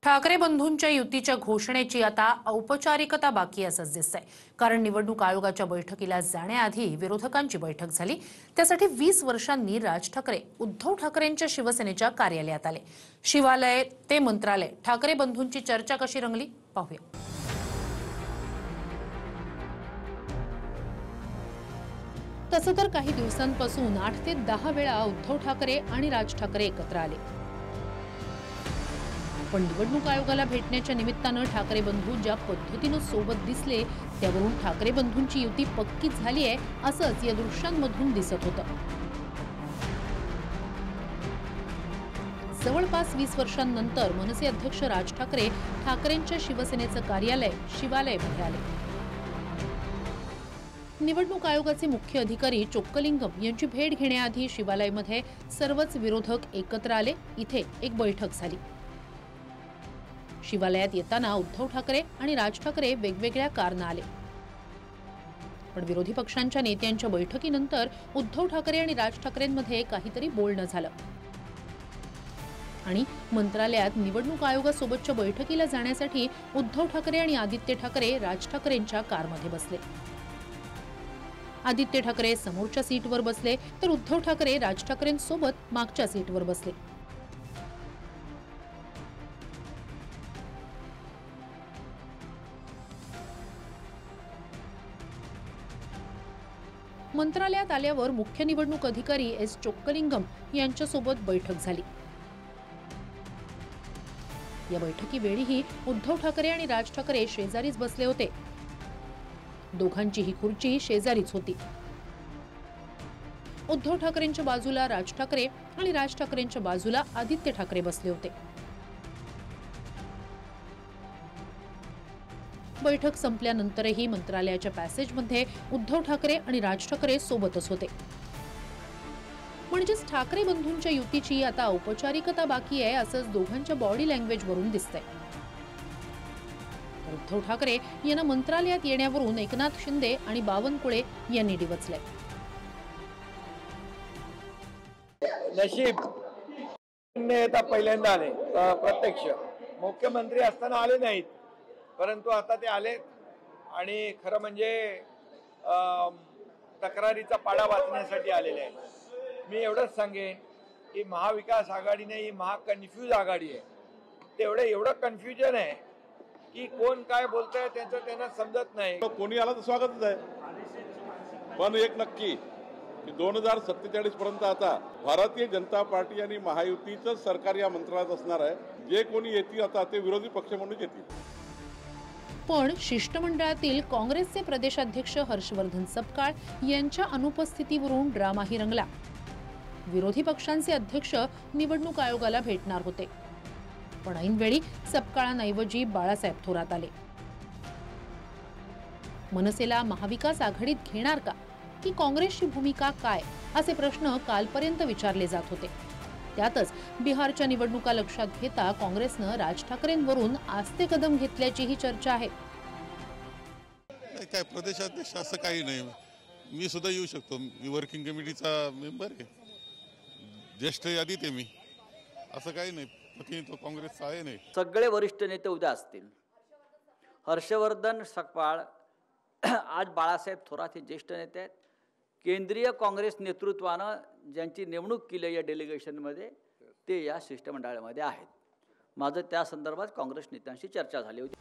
ठाकरे बंधूंच्या युतीच्या घोषणेची आता औपचारिकता बाकी असंच दिसतंय। कारण निवडणूक आयोगाच्या बैठकीला जाण्याआधी विरोधकांची बैठक झाली। त्यासाठी 20 वर्षांनी राज ठाकरे उद्धव ठाकरेंच्या शिवसेनेच्या कार्यालयात आले। शिवालय ते मंत्रालय, ठाकरे बंधूंची चर्चा कशी रंगली पाहूया। तसं तर काही दिवसांपासून 8 ते 10 वेळा उद्धव ठाकरे आणि राज ठाकरे एकत्र आले, पण निवडणूक आयोगाला भेटण्याच्या निमित्तानं ठाकरे बंधू ज्या पद्धतीनं सोबत दिसले त्यावरून ठाकरे बंधूंची युती पक्की झाली आहे असंच या दृश्यांमधून दिसत होतं। जवळपास 20 वर्षांनंतर मनसे अध्यक्ष राज ठाकरे ठाकरेंच्या शिवसेनेचं कार्यालय शिवालयमध्ये आले। निवडणूक आयोगाचे मुख्य अधिकारी चोक्कलिंगम यांची भेट घेण्याआधी शिवालयमध्ये सर्वच विरोधक एकत्र आले। इथे एक बैठक झाली। शिवालयात येताना उद्धव ठाकरे आणि राज ठाकरे वेगवेगळ्या कारनं आले, पण विरोधी पक्षांच्या नेत्यांच्या बैठकीनंतर उद्धव ठाकरे आणि राज ठाकरेंमध्ये काहीतरी बोलणं झालं आणि मंत्रालयात निवडणूक आयोगासोबतच्या बैठकीला जाण्यासाठी उद्धव ठाकरे आणि आदित्य ठाकरे राज ठाकरेंच्या कारमध्ये बसले। आदित्य ठाकरे समोरच्या सीटवर बसले तर उद्धव ठाकरे राज ठाकरेंसोबत मागच्या सीटवर बसले। मंत्रालयात आल्यावर मुख्य निवडणूक अधिकारी एस चोक्कलिंगम यांच्यासोबत बैठक झाली। या बैठकीवेळीही उद्धव ठाकरे आणि राज ठाकरे शेजारीच बसले होते। दोघांचीही खुर्ची शेजारीच होती। उद्धव ठाकरेंच्या बाजूला राज ठाकरे आणि राज ठाकरेंच्या बाजूला आदित्य ठाकरे बसले होते। बैठक संपल्यानंतरही मंत्रालयाच्या पॅसेजमध्ये उद्धव ठाकरे आणि राज ठाकरे सोबतच होते। म्हणजेच ठाकरे बंधूंच्या युतीची आता औपचारिकता बाकी आहे असंच दोघांच्या बॉडी लँग्वेजवरून दिसतंय। उद्धव ठाकरे यांना मंत्रालयात येण्यावरून एकनाथ शिंदे आणि बावनकुळे यांनी डिवचलंय। नशीब नेता पहिल्यांदा आले, प्रत्यक्ष मुख्यमंत्री असताना आले नाहीत, परंतु आता ते आले आणि खरं म्हणजे तक्रारीचा पाडा वाचण्यासाठी आलेले आहेत। मी एवढंच सांगेन की महाविकास आघाडी नाही, महाकन्फ्यूज आघाडी आहे। एवढं कन्फ्युजन आहे की कोण काय बोलतंय त्याचं त्यांना समजत नाही। कोणी आला तर स्वागतच आहे, पण एक नक्की की 2047 पर्यंत आता भारतीय जनता पार्टी आणि महायुतीचं सरकार या मंत्रालयात असणार आहे। जे कोणी येतील आता ते विरोधी पक्ष म्हणून येतील। पण शिष्टमंडळातील काँग्रेसचे प्रदेशाध्यक्ष हर्षवर्धन सपकाळ यांच्या अनुपस्थितीवरून ड्रामाही रंगला। विरोधी पक्षांचे अध्यक्ष निवडणूक आयोगाला भेटणार होते, पण ऐनवेळी सपकाळांऐवजी बाळासाहेब थोरात आले। मनसेला महाविकास आघाडीत घेणार का की काँग्रेसची भूमिका काय असे प्रश्न कालपर्यंत विचारले जात होते। त्यातच बिहारच्या निवडणुका लक्षात घेता काँग्रेसनं राज ठाकरेंवरून आस्ते कदम घेतल्याचीही चर्चा आहे। काय प्रदेशाध्यक्ष असं काही नाही, मी सुद्धा येऊ शकतो। मी वर्किंग कमिटीचा मेंबर आहे, ज्येष्ठ यादीत आहे मी, असं काही नाही। प्रतिनिधित्व काँग्रेसचा आहे नाही। सगळे वरिष्ठ नेते उद्या असतील। हर्षवर्धन सपकाळ, आज बाळासाहेब थोरात हे ज्येष्ठ नेते आहेत। केंद्रीय काँग्रेस नेतृत्वानं ज्यांची नेमणूक केली या डेलिगेशनमध्ये ते या शिष्टमंडळामध्ये आहेत। माझं त्या संदर्भात काँग्रेस नेत्यांशी चर्चा झाली होती।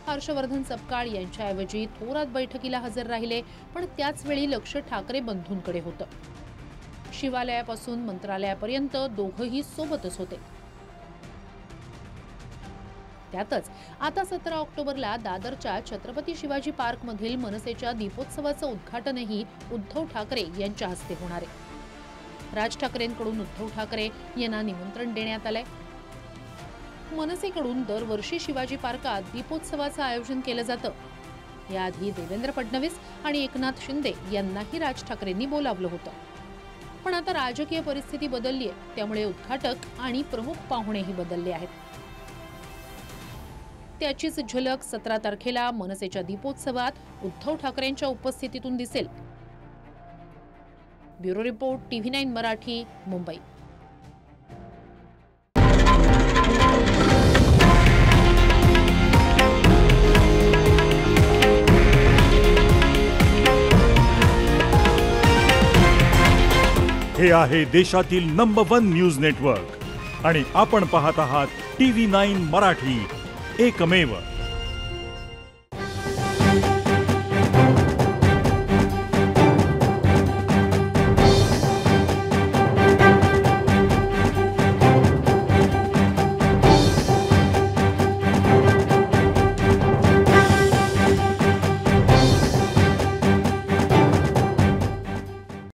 हर्षवर्धन सपकाळ यांच्याऐवजी थोरात बैठकीला हजर राहिले, पण त्याच वेळी लक्ष ठाकरे बंधूंकडे होतं। शिवालयापासून मंत्रालयापर्यंत दोघंही सोबतच होते। त्यातच आता 17 ऑक्टोबरला दादरच्या छत्रपती शिवाजी पार्क मधील मनसेच्या दीपोत्सवाचं उद्घाटनही उद्धव ठाकरे यांच्या हस्ते होणार आहे। राज ठाकरेंकडून उद्धव ठाकरे यांना निमंत्रण देण्यात आलंय। मनसेकडून दरवर्षी शिवाजी पार्कात दीपोत्सवाचं आयोजन केलं जातं। याआधी देवेंद्र फडणवीस आणि एकनाथ शिंदे यांनाही राज ठाकरेंनी बोलावलं होतं, पण आता राजकीय परिस्थिती बदलली आहे, त्यामुळे उद्घाटक आणि प्रमुख पाहुणेही बदलले आहेत। त्याचीच झलक 17 तारखेला मनसेच्या दीपोत्सवात उद्धव ठाकरेंच्या उपस्थितीतून दिसेल। Bureau report, TV9 Marathi, Mumbai. हे आहे देशातील नंबर 1 न्यूज नेटवर्क आणि आपण पाहत आहात TV9 मराठी, एकमेव.